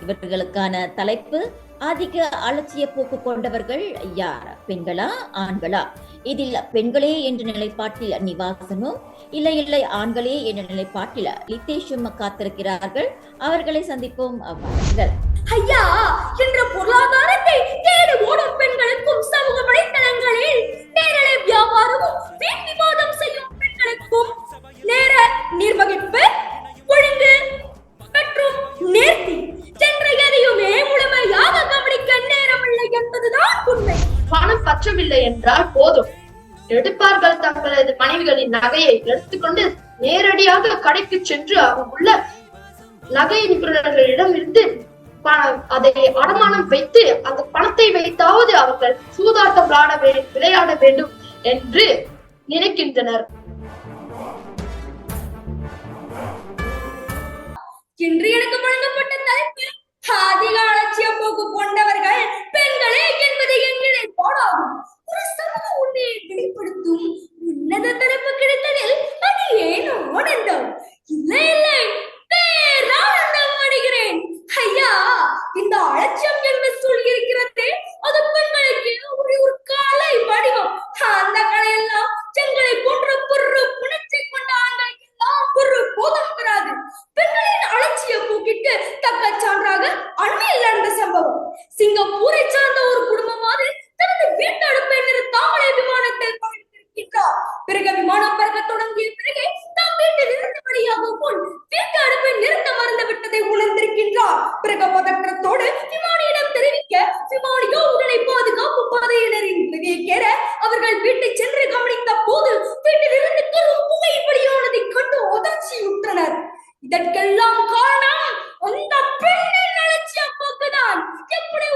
இவர்களுக்கான தலைப்பு: அதிக அலட்சிய போக்கு கொண்டவர்கள் யார், பெண்களா ஆண்களா? இதில் பெண்களே என்ற நிலைப்பாட்டில் நிவாசனும், இல்லை ஆண்களே என்ற நிலைப்பாட்டில் லித்தேஷும் காத்திருக்கிறார்கள். அவர்களை சந்திப்போம். வாருங்கள். ஐயா, என்ற பொருளாதாரத்தை தேடி ஓடும் பெண்களுக்கும், சமூக வலைத்தளங்களில் நேரலை வியாபாரமும் வீண் விவாதம் செய்யும் பெண்களுக்கும் நேர நிர்வகிப்பு, ஒழுங்கு மற்றும் நேர்த்தி என்ற எதையுமே முழுமையாக கவனிக்க நேரமில்லை என்பதுதான் உண்மை. பணம் பற்றவில்லை என்றால் போதும், எடுப்பார்கள் தங்களது மனைவிகளின் நகையை எடுத்துக்கொண்டு நேரடியாக கடைக்கு சென்று அங்குள்ள நகை நிபுணர்களிடம் இருந்து அதை அடமானம் வைத்து அந்த பணத்தை வைத்தாவது அவர்கள் சூதாட்டம் விளையாட வேண்டும் என்று நினைக்கின்றனர். இன்று எனக்கு வழங்கப்பட்ட தலைப்பு: அதிக அலட்சிய போக்கு கொண்டவர்கள் பெண்களே என்பது எங்களை போடாகும் ஒரு சமூக உண்மையை வெளிப்படுத்தும் உன்னத தலைப்பு கிடைத்ததில் அது ஏனோ ஆனந்தம், இல்லை பேரானந்தம் அடைகிறேன். ஐயா, இந்த அலட்சியம் என்று சொல்லியிருக்கிறதே, அது பெண்களுக்கு ஒரு கலை வடிவம். அந்த கலையெல்லாம் எங்களை போன்ற பொரு புணர்ச்சி கொண்ட ஆண்களுக்கு எல்லாம் ஒரு போதம் பெறாது. பெண்களின் அலட்சிய போக்கிட்டு தக்க சான்றாக அண்மையில் நடந்த சம்பவம். சிங்கப்பூரை சார்ந்த ஒரு குடும்பமாவது தனது வீட்டு அடுப்பை நிறுத்தாமலே விமானத்தில் பயணித்திருக்கின்றார். பிறகு விமானம் பறக்க தொடங்கிய பிறகு தாம் வீட்டில் இருந்தபடியாக முன் வீட்டு அடுப்பை நிறுத்த மறந்து விட்டதை உணர்ந்திருக்கின்றார். பிறகு பதற்றத்தோடு விமானியிடம் தெரிவிக்க, விமானியோ உடனே பாதுகாப்பு படையினரின் உதவியை கேட அவர்கள் வீட்டை சென்று கவனித்த போது வீட்டில் இருந்து கரும் புகை வெளியானதை கண்டு அதிர்ச்சியுற்றனர். இதற்கெல்லாம் காரணம் அந்த பெண்ணின் அலட்சிய போக்குதான். எப்படி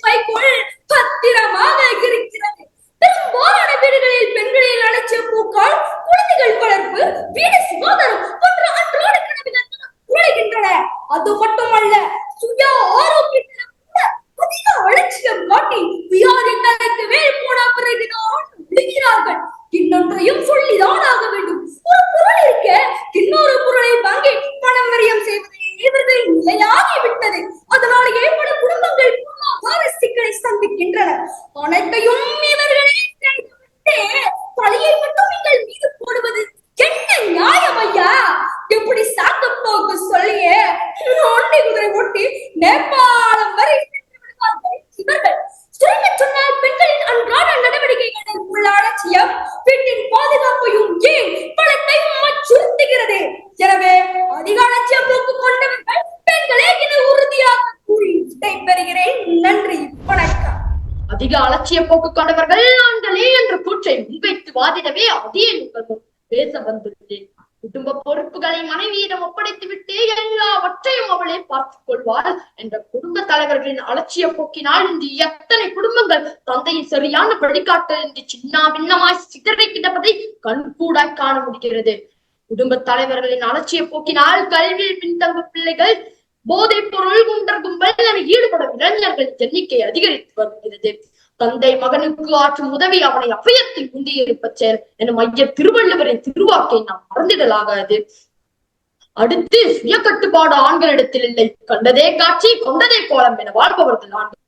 பைக்குள் பத்திரமாக இருக்கிறது. பெரும்பாலான வீடுகளில் பெண்களின் அலட்சிய போக்கால் குழந்தைகள் வளர்ப்பு, வீடு சுகாதாரம் போன்ற அன்றாட கனவுகள் குறைகின்றன. அது மட்டுமல்ல, சுய ஆரோக்கியத்திலும் கூட அதிக அலட்சியம் காட்டி வியாதிகளுக்கு மேல் போன பிறகுதான் விழுகிறார்கள். இன்னொன்றையும் சொல்லிதான் ஆக வேண்டும். ஒரு பொருள் இருக்க இன்னொரு பொருளை வாங்கி பணம் விரயம் செய்வதே இவர்கள் நிலையாகி விட்டது. அதனால் ஏற்பட குடும்பங்கள் பொருளாதார சிக்கலை சந்திக்கின்றன. அனைத்தையும் இவர்களே செய்துவிட்டு பழியை மட்டும் நீங்கள் மீது போடுவது என்ன நியாயம் ஐயா? எப்படி சாக்கு போக்கு சொல்லியே ஒண்டி குதிரை ஓட்டி நேபாளம் வரை சென்று விடுவார்கள் இவர்கள். சுருங்க சொன்னால், பெண்களின் அன்றாட நடவடிக்கைகளில் உள்ள அலட்சியம் வீட்டின் பாதுகாப்பையும் ஏன் பலத்தையும் அச்சுறுத்துகிறது. எனவே அதிக அலட்சிய போக்கு கொண்டவர்கள் பெண்களே என உறுதியாக கூறி விடைபெறுகிறேன். நன்றி, வணக்கம். அதிக அலட்சிய போக்கு கொண்டவர்கள் ஆண்களே என்ற கூற்றை முன்வைத்து வாதிடவே அதே பேச வந்துள்ளேன். குடும்ப பொறுப்புகளை மனைவியிடம் ஒப்படைத்து விட்டு எல்லாவற்றையும் அவளே பார்த்துக் கொள்வாள் என்ற குடும்ப தலைவர்களின் அலட்சிய போக்கினால் இன்று எத்தனை குடும்பங்கள் தந்தையின் சரியான வழிகாட்டல் என்று சின்ன பின்னமாய் சிதறி கிடப்பதை கண்கூடாய் காண முடிகிறது. குடும்ப தலைவர்களின் அலட்சிய போக்கினால் கல்வியில் பின்தங்கும் பிள்ளைகள், போதைப் பொருள், குண்டர் கும்பல் என ஈடுபடும் இளைஞர்களின் எண்ணிக்கை அதிகரித்து வருகிறது. தந்தை மகனுக்கு ஆற்றும் உதவி அவனை அபயத்தில் முந்தியிருப்ப செயல் எனும் ஐய திருவள்ளுவரின் திருவாக்கை நாம் மறந்திடலாகாது. அடுத்து, சுய கட்டுப்பாடு ஆண்களிடத்தில் இல்லை. கண்டதே காட்சி கொண்டதே கோலம் என வாழ்பவர்கள் ஆண்கள்.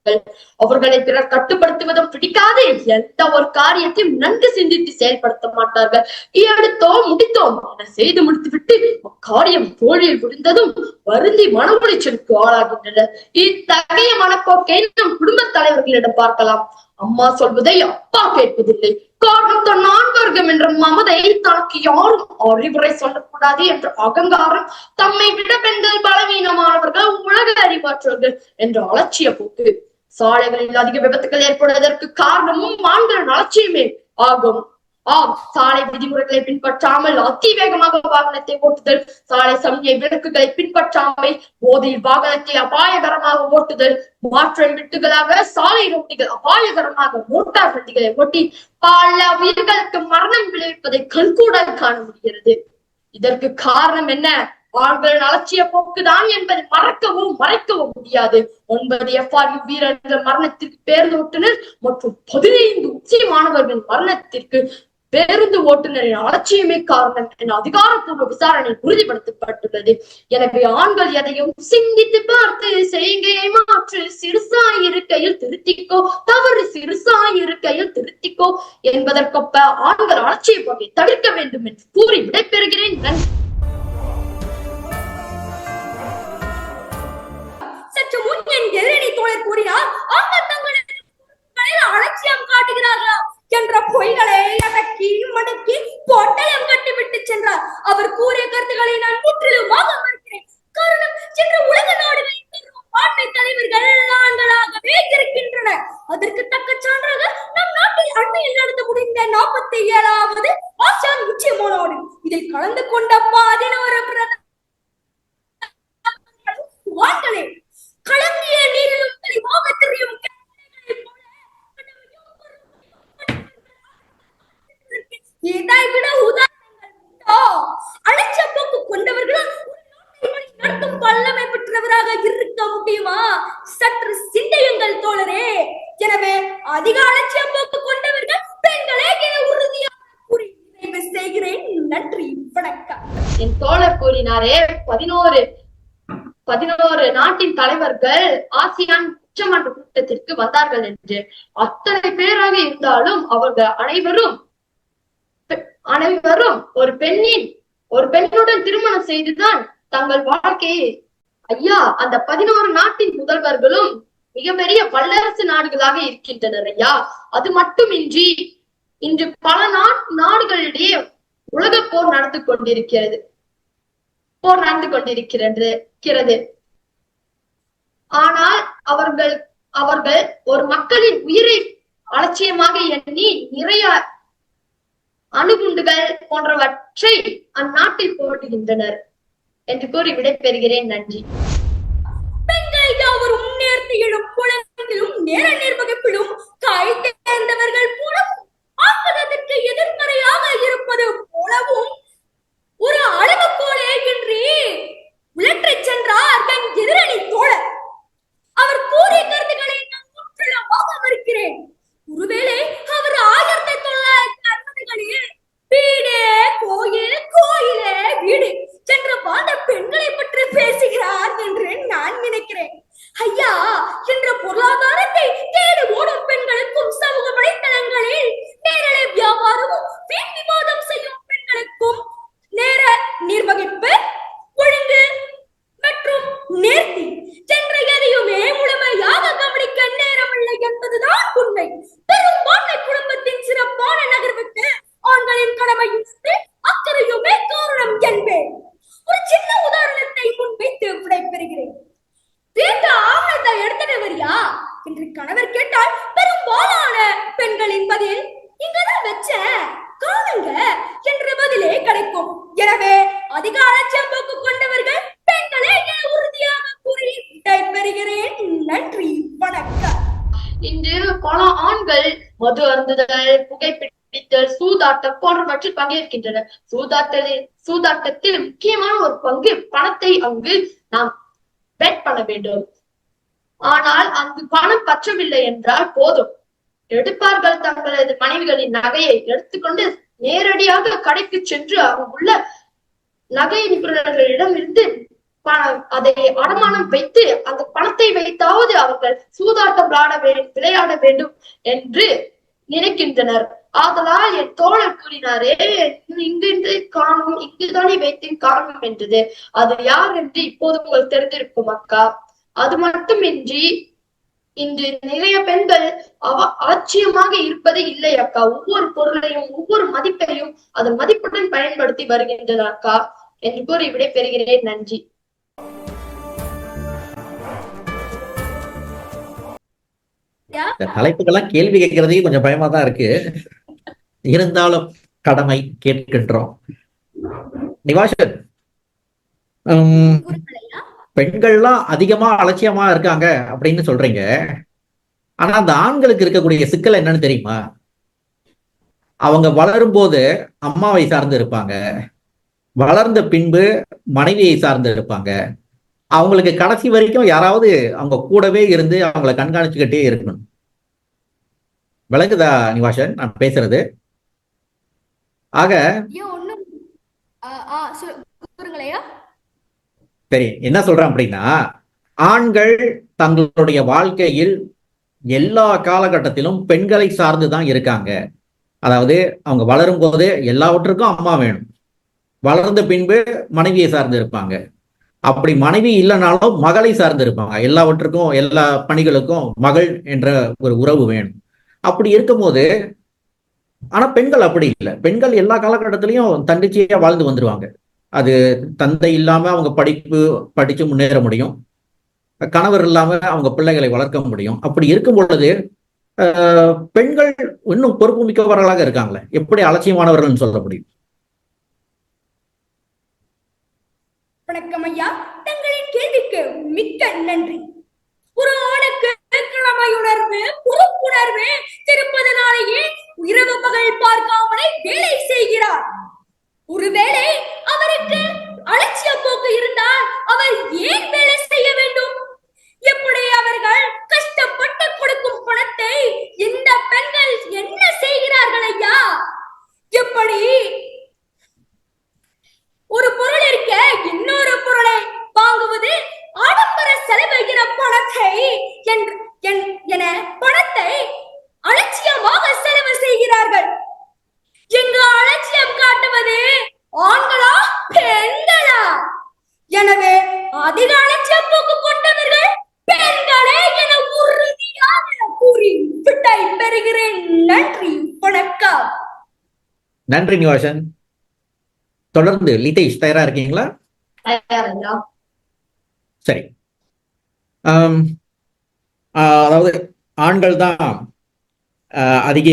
அவர்களை பிறர் கட்டுப்படுத்துவதும் பிடிக்காது. எந்த ஒரு காரியத்தையும் நன்கு சிந்தித்து செயல்படுத்த மாட்டார்கள். எடுத்தோம் முடித்தோம் என செய்து முடித்துவிட்டு அக்காரியம் தோழில் விழுந்ததும் வருந்தி மன உளைச்சலுக்கு ஆளாகின்றனர். இத்தகைய மனப்போக்கை நம் குடும்ப தலைவர்களிடம் பார்க்கலாம். அம்மா சொல்வதை அப்பா கேட்பதில்லை. காரணம் தன் ஆண்வர்க்கம் என்ற மமதை, தனக்கு யாரும் அறிவுரை சொல்லக்கூடாது என்ற அகங்காரம், தம்மை விட பெண்கள் பலவீனமானவர்கள், உலக அறிவாற்றவர்கள் என்ற அலட்சிய போக்கு. சாலைகளில் அதிக விபத்துகள் ஏற்படுவதற்கு காரணமும் ஆண்களின் அலட்சியமே ஆகும். சாலை விதிமுறைகளை பின்பற்றாமல் அதிவேகமாக வாகனத்தை ஓட்டுதல், சாலை சமய விளக்குகளை பின்பற்றாமல் போதையில் வாகனத்தை அபாயகரமாக ஓட்டுதல், மாற்று விட்டுகளாக சாலை ரோட்டிகள் அபாயகரமாக மோட்டார் வண்டிகளை ஓட்டி பல உயிர்களுக்கு மரணம் விளைவிப்பதை கண்கூடாய் காண முடிகிறது. இதற்கு காரணம் என்ன? ஆண்களின் அலட்சிய போக்குதான் என்பதை மறக்கவும் மறைக்கவும் முடியாது. 9 FRU வீரர்கள் மரணத்திற்கு பேருந்து ஓட்டுநர் மற்றும் 15 உச்சி மாணவர்கள் மரணத்திற்கு பேருந்து ஓட்டுநரின் அலட்சியமே காரணம் என அதிகாரப்பூர்வ விசாரணை உறுதிப்படுத்தப்பட்டுள்ளது. எனவே ஆண்கள் எதையும் சிந்தித்து பார்த்து செய்கையை மாற்று, சிறுசாய் இருக்கையில் திருத்திக்கோ, தவறு சிறுசாய் இருக்கையில் திருத்திக்கோ என்பதற்கொப்ப ஆண்கள் அலட்சிய போக்கை தவிர்க்க வேண்டும் என்று கூறி விடைபெறுகிறேன். நன்றி. சற்று முன் என் எதிரணி தோழர் கூறினார், ஆண்கள் தங்களுக்கு அலட்சியம் காட்டுகிறார்களா என்ற பொய்களை அடக்கி மடக்கி பொட்டலம் கட்டிவிட்டு சென்றார். அவர் கூறிய கருத்துக்களை நான் முற்றிலுமாக மறுக்கிறேன். காரணம், இன்று உலக நாடுகளின் ஆண்மை தலைவர்கள் ஆண்களாகவே இருக்கின்றனர். அதற்கு தக்க சான்றாக நம் நாட்டில் அண்மையில் நடந்து முடிந்த 47வது ஆசியான் உச்சி மாநாடு, இதில் கலந்து கொண்ட 11 ஆண்களே கலங்கிய நீரிலும் தெளிவாக தெரியும் இதைவிட உதாரணங்கள் அலட்சிய போக்கு கொண்டவர்கள் நடத்தும் வல்லமை பெற்றவராக இருக்க முடியுமா? சற்று சிந்தியுங்கள் தோழரே. எனவே அதிக அலட்சிய போக்கு கொண்டவர்கள் பெண்களே என உறுதியாக கூறி நிறைவு செய்கிறேன். நன்றி, வணக்கம். என் தோழர் கூறினாரே 11 நாட்டின் தலைவர்கள் ஆசியான் உச்சமன்ற கூட்டத்திற்கு வந்தார்கள் என்று. அத்தனை பேராக இருந்தாலும் அவர்கள் அனைவரும் ஒரு பெண்ணுடன் திருமணம் செய்துதான் தங்கள் வாழ்க்கையை ஐயா அந்த 11 நாட்டின் முதல்வர்களும் மிகப்பெரிய வல்லரசு நாடுகளாக இருக்கின்றனர் ஐயா. அது மட்டுமின்றி இன்று பல நாடுகளிடையே உலக போர் நடந்து கொண்டிருக்கிறது. ஆனால் அவர்கள் ஒரு மக்களின் உயிரை அலட்சியமாக எண்ணி நிறைய அணுகுண்டுகள் போன்றவற்றை அந்நாட்டில் போடுகின்றனர் என்று கூறி விடைபெறுகிறேன். நன்றி. பெண்கள் யாவரும் நேர்த்தியிலும் குழந்தையிலும் நேர நிர்வகிப்பிலும் கை தேர்ந்தவர்கள் போலவும் ஆண்களத்திற்கு எதிர்மறையாக இருப்பது போலவும் ஒரு அளவுகோலே இன்றி உலற்றைச் சென்றார் என் எதிரணி தோழர். அவர் கூறிய கருத்துக்களை நான் முற்றிலுமாக மறுக்கிறேன். ஒருவேளை அவர் 1960களில் வீடே கோயில், கோயிலே வீடு சென்று வாழ்ந்த பெண்களை பற்றி பேசுகிறார் என்று நான் நினைக்கிறேன். ஐயா, என்ற பொருளாதாரத்தை தேடி ஓடும் பெண்களுக்கும் சமூக வலைத்தளங்களில் நேரலை வியாபாரமும் வீண் விவாதம் செய்யும் பெண்களுக்கும் நேர நிர்வகிப்பு, ஒழுங்கு மற்றும் நேர்த்தி சென்ற எதையுமே முழுமையாக கவனிக்க நேரமில்லை என்பதுதான் உண்மை. பெரும்பான்மை குடும்பத்தின் சிறப்பான நகர்வுக்கு ஆண்களின் கடமையும் அக்கறையுமே காரணம் என்பேன். ஒரு சின்ன உதாரணத்தை முன்வைத்து விடைபெறுகிறேன். வீட்டு ஆவணத்தை எடுத்துட்டு வரியா என்று கணவர் கேட்டால் பெரும்பாலான பெண்களின் பதில் இங்கதான் வச்ச காணுங்க என்ற பதிலே கிடைக்கும். எனவே அதிக அலட்சிய போக்கு கொண்டவர்கள் பெண்களே என உறுதியாக கூறி விடைபெறுகிறேன். நன்றி, வணக்கம். இன்று பல ஆண்கள் மது அருந்துதல், புகைப்பிடித்தல், சூதாட்டம் போன்றவற்றில் பங்கேற்கின்றனர். சூதாட்டத்தில் முக்கியமான ஒரு பங்கு பணத்தை அங்கு நாம் பெட் பண்ண வேண்டும். ஆனால் அங்கு பணம் பற்றவில்லை என்றால் போதும், எடுப்பார்கள் தங்களது மனைவிகளின் நகையை எடுத்துக்கொண்டு நேரடியாக கடைக்கு சென்று அங்குள்ள நகை நிபுணர்களிடம் இருந்து அதை அடமானம் வைத்து அந்த பணத்தை வைத்தாவது அவர்கள் சூதாட்டம் விளையாட வேண்டும் என்று நினைக்கின்றனர். ஆதலால் என் தோழர் கூறினாரே, இங்கிருந்து காணும், இங்குதானே வைத்தேன் காரணம் என்றது. அது யார் என்று இப்போது உங்களுக்கு தெரிந்திருக்கும் அக்கா. அது மட்டுமின்றி இன்று நிறைய பெண்கள் அலட்சியமாக இருப்பதே இல்லை அக்கா. ஒவ்வொரு பொருளையும் ஒவ்வொரு மதிப்பையும் அதன் மதிப்புடன் பயன்படுத்தி வருகின்றனர் அக்கா என்று கூறி விடைபெறுகிறேன். நன்றி. தலைப்புக்கெல்லாம் கேள்வி கேட்கறதுக்கு கொஞ்சம் பயமா தான் இருக்கு. இருந்தாலும் கடமை கேட்கின்றோம். நிவாஷன், பெண்கள்லாம் அதிகமா அலட்சியமா இருக்காங்க அப்படின்னு சொல்றீங்க. ஆனா அந்த ஆண்களுக்கு இருக்கக்கூடிய சிக்கல் என்னன்னு தெரியுமா? அவங்க வளரும் போது அம்மாவை சார்ந்து இருப்பாங்க, வளர்ந்த பின்பு மனைவியை சார்ந்து இருப்பாங்க. அவங்களுக்கு கடைசி வரைக்கும் யாராவது அவங்க கூடவே இருந்து அவங்கள கண்காணிச்சுக்கிட்டே இருக்கணும். விளங்குதா நிவாஷன் நான் பேசுறது? ஆக ஐயா ஒண்ணும் கூறுங்களையா. சரி, என்ன சொல்றேன் அப்படின்னா, ஆண்கள் தங்களுடைய வாழ்க்கையில் எல்லா காலகட்டத்திலும் பெண்களை சார்ந்து தான் இருக்காங்க. அதாவது அவங்க வளரும் போது எல்லாவற்றுக்கும் அம்மா வேணும், வளர்ந்த பின்பு மனைவியை சார்ந்து இருப்பாங்க. அப்படி மனைவி இல்லைனாலும் மகளை சார்ந்து இருப்பாங்க. எல்லாவற்றுக்கும் எல்லா பணிகளுக்கும் மகள் என்ற ஒரு உறவு வேணும். அப்படி இருக்கும்போது ஆனா பெண்கள் அப்படி இல்லை. பெண்கள் எல்லா காலகட்டத்திலையும் தன்னிச்சையா வாழ்ந்து வந்துருவாங்க. அது தந்தை இல்லாம அவங்க படிச்சு முன்னேற முடியும், கணவர் இல்லாம அவங்க பிள்ளைகளை வளர்க்க முடியும். அப்படி இருக்கும் பொழுது பெண்கள் இன்னும் பொறுப்பு மிக்கவர்களாக இருக்காங்களே, எப்படி அலட்சியமானவர்கள் சொல்ல முடியும்? வணக்கம் ஐயா, தங்களின் கேள்விக்கு மிக்க நன்றி. ஒரு ஆணுக்கு கடமையுணர்வு பொறுப்புணர்வு இருப்பதனாலேயே இரவு பகல் பார்க்காமலே வேலை செய்கிறார். ஒருவேளை அவருக்கு அலட்சிய போக்கு இருந்தால் அவர் ஏன் வேலை செய்ய வேண்டும்? எப்படி அவர்கள் கஷ்டப்பட்டு கொடுக்கும் பணத்தை இந்த பெண்கள் என்ன செய்கிறார்கள் ஐயா? எப்படி ஒரு பொருள் இருக்க இன்னொரு பொருளை வாங்குவது ஆடம்பர செலவு என பணத்தை அலட்சியமாக செலவு செய்கிறார்கள். எங்கு அலட்சியம் காட்டுவது ஆண்களா பெண்களா? எனவே அதிக அலட்சிய போக்கு கொண்டவர்கள் பெண்களே என உறுதியாக கூறி விட்டை பெறுகிறேன். நன்றி, வணக்கம். நன்றி நிவாசன். தொடர்ந்து லிதேஷ், தயாரா இருக்கீங்களா? சரி. அதாவது ஆண்கள் தான் அதிக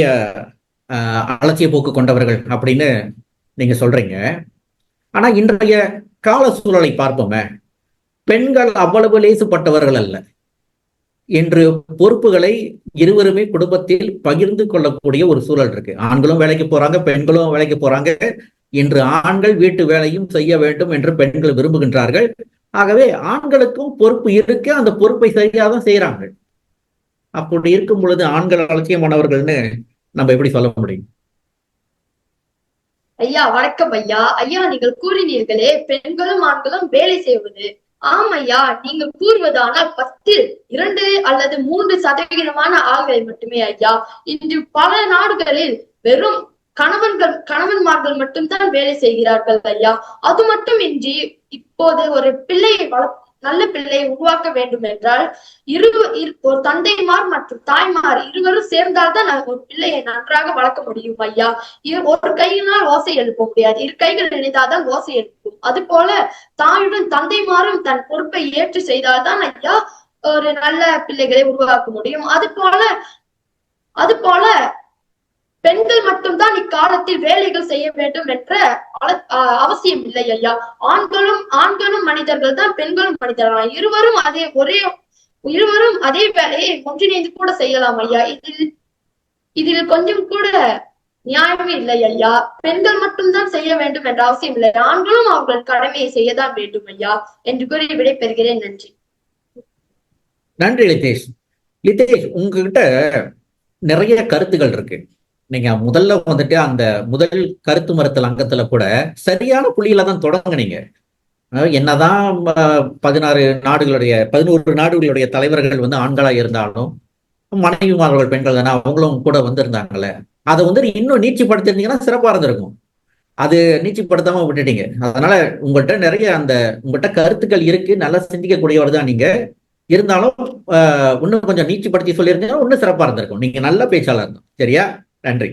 அலட்சிய போக்கு கொண்டவர்கள் அப்படின்னு நீங்க சொல்றீங்க. ஆனா இன்றைய கால சூழலை பார்ப்போமே, பெண்கள் அவ்வளவு லேசுப்பட்டவர்கள் அல்ல. இன்று பொறுப்புகளை இருவருமே குடும்பத்தில் பகிர்ந்து கொள்ளக்கூடிய ஒரு சூழல் இருக்கு. ஆண்களும் வேலைக்கு போறாங்க, பெண்களும் வேலைக்கு போறாங்க. இன்று ஆண்கள் வீட்டு வேலையும் செய்ய வேண்டும் என்று பெண்கள் விரும்புகின்றார்கள். ஆகவே ஆண்களுக்கும் பொறுப்பு இருக்கு, அந்த பொறுப்பை சரியாதான் செய்யறாங்க. அப்படி இருக்கும் பொழுது ஆண்கள் அலட்சியமானவர்கள்னு நம்ம எப்படி சொல்ல முடியும்? ஐயா வணக்கம் ஐயா. ஐயா நீங்கள் கூறினீர்களே பெண்களும் ஆண்களும் வேலை செய்வது. ஆம் ஐயா, நீங்கள் கூறுவதானால் 10 2 அல்லது 3% ஆள்களை மட்டுமே ஐயா. இன்று பல நாடுகளில் வெறும் கணவன்மார்கள் மட்டும்தான் வேலை செய்கிறார்கள் ஐயா. அது மட்டும் இன்றி இப்போது ஒரு நல்ல பிள்ளையை உருவாக்க வேண்டும் என்றால் ஒரு தந்தைமார் மற்றும் தாய்மார் இருவரும் சேர்ந்தால்தான் ஒரு பிள்ளையை நன்றாக வளர்க்க முடியும் ஐயா. ஒரு கையினால் ஓசை எழுப்ப முடியாது, 2 கைகள் இணைந்தால்தான் ஓசை எழுப்பும். அது போல தாயுடன் தந்தைமாரும் தன் பொறுப்பை ஏற்று செய்தால்தான் ஐயா ஒரு நல்ல பிள்ளைகளை உருவாக்க முடியும். அது போல பெண்கள் மட்டும்தான் இக்காலத்தில் வேலைகள் செய்ய வேண்டும் என்ற அவசியம் இல்லை ஐயா. ஆண்களும் மனிதர்கள் தான், பெண்களும் மனிதர்கள். இருவரும் அதே வேலையை ஒன்றிணைந்து கூட செய்யலாம் ஐயா. இதில் கொஞ்சம் கூட நியாயமே இல்லை ஐயா. பெண்கள் மட்டும்தான் செய்ய வேண்டும் என்ற அவசியம் இல்லை, ஆண்களும் அவர்கள் கடமையை செய்யதான் வேண்டும் ஐயா என்று கூறி விடைபெறுகிறேன். நன்றி. நன்றி லிதேஷ். லிதேஷ், உங்ககிட்ட நிறைய கருத்துகள் இருக்கு. நீங்க முதல்ல வந்துட்டு அந்த முதல் கருத்து மறுத்தல் அங்கத்துல கூட சரியான புள்ளியில தான் தொடங்குனீங்க. என்னதான் 11 நாடுகளுடைய தலைவர்கள் வந்து ஆண்களா இருந்தாலும் மனைவிமார்கள் பெண்கள் தானே, அவங்களும் கூட வந்திருந்தாங்கல்ல. அதை வந்து இன்னும் நீட்சிப்படுத்திருந்தீங்கன்னா சிறப்பா இருந்திருக்கும். அது நீட்சிப்படுத்தாம விட்டுட்டீங்க. அதனால உங்கள்கிட்ட கருத்துக்கள் இருக்கு, நல்லா சிந்திக்கக்கூடியவர் தான் நீங்க. இருந்தாலும் இன்னும் கொஞ்சம் நீட்சிப்படுத்தி சொல்லியிருந்தீங்கன்னா இன்னும் சிறப்பா இருந்திருக்கும். நீங்க நல்ல பேச்சாளர் இருந்தோம். சரியா? நன்றி.